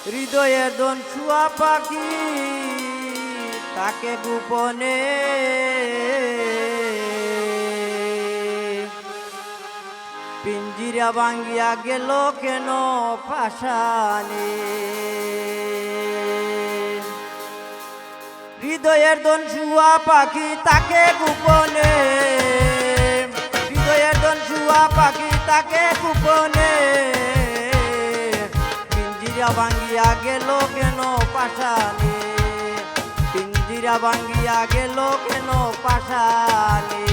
হৃদয়ের দন ছুয়া পাখি তাকে গোপনে পিঞ্জিরা ভাঙ্গিয়া গেল কেন পাশানে। হৃদয়ের দন ছুয়া পাখি তাকে গোপনে, হৃদয়ের দন ছুয়া পাখি তাকে গোপনে পিঞ্জিরা ভাঙ্গিয়া গেল কেন পাশানে, পিঞ্জিরা ভাঙ্গিয়া গেল কেন পাশানে।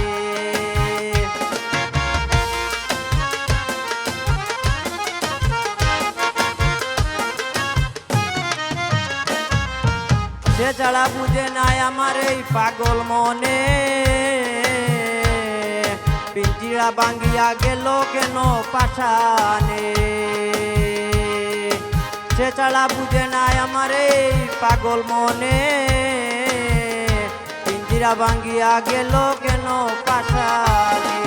সে ছাড়া বুঝে নাই আমার এই পাগল মনে, পিঞ্জিরা ভাঙ্গিয়া গেল কেন পাশানে। সে ছাড়া বুঝে নাই আমার এই পাগল মনে, পিঞ্জিরা ভাঙ্গিয়া গেল কেন পাশানে।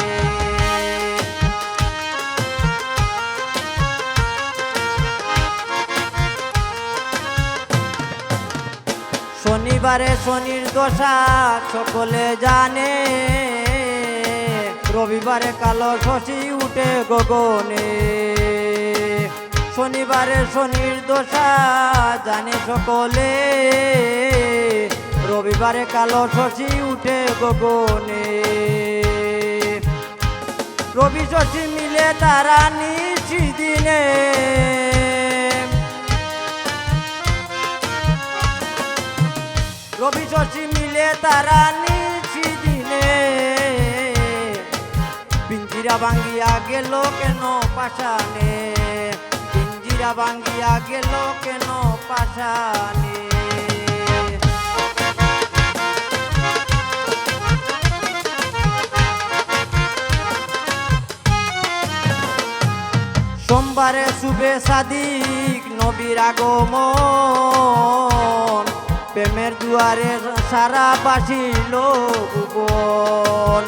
শনিবারে শনির দশা সকলে জানে, রবিবারে কালো শশী উঠে গগনে। শনিবারে শনির দশা জানে সকলে, রবিবারে কালো শশী উঠে গগনে। রবি শশী মিলে তারা নিশি দিনে, রবি শশী মিলে তারা নিশি দিনে পিঞ্জিরা ভাঙ্গিয়া গেল কেন পাশানে, পিঞ্জিরা ভাঙ্গিয়া গেল কেন পাশানে। সোমবারে শুভে সাদিক নবীর আগমন, প্রেমের দুয়ারে সারা বাসিল ভুবন।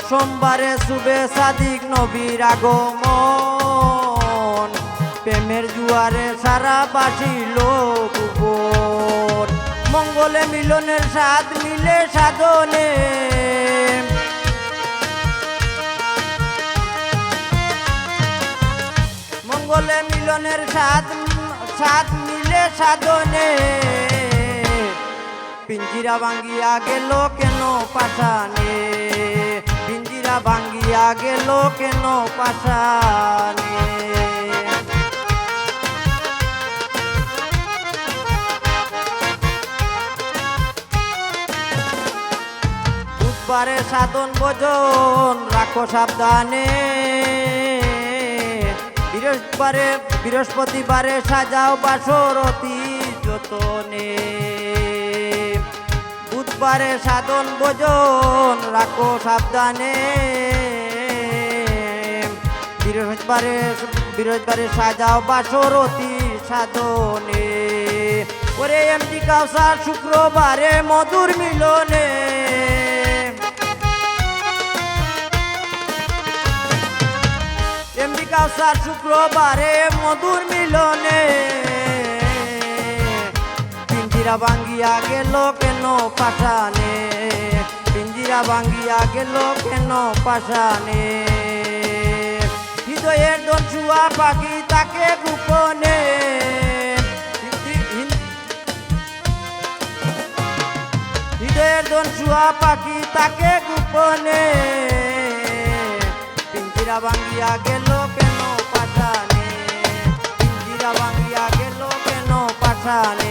সোমবারে শুভে সাদিক নবীর আগমন, প্রেমের দুয়ারে সারা বাসিল ভুবন। মঙ্গলে মিলনের স্বাদ মিলে সাধনে, মঙ্গলে মিলনের স্বাদ মিলে সাধনে পিঞ্জিরা ভাঙ্গিয়া গেল কেন পাশানে, পিঞ্জিরা ভাঙ্গিয়া গেল কেন পাশানে। বুধবারে সাধন ভোজন রাখো সাবধানে, বৃহস্পতিবারে সাজাও বাসরতি যতনে। বুধবারে সাধন ভোজন রাখো সাবধানে, বৃহস্পতিবারে সাজাও বাসরতি সাধনে। ওরে এমডি কাউসার শুক্রবারে মধুর মিলনে, এমডি কাউসার শুক্রবারে মধুর মিলনে পিঞ্জিরা ভাঙ্গিয়া গেল কেন পাশানে, পিঞ্জিরা ভাঙ্গিয়া গেল কেন পাশানে। হৃদয়ের দন ছুয়া পাখি তাকে গোপনে, হৃদয়ের দন ছুয়া পাখি তাকে গোপনে পিঞ্জিরা ভাঙ্গিয়া গেল কেন পাশানে, পিঞ্জিরা ভাঙ্গিয়া গেল কেন পাশানে।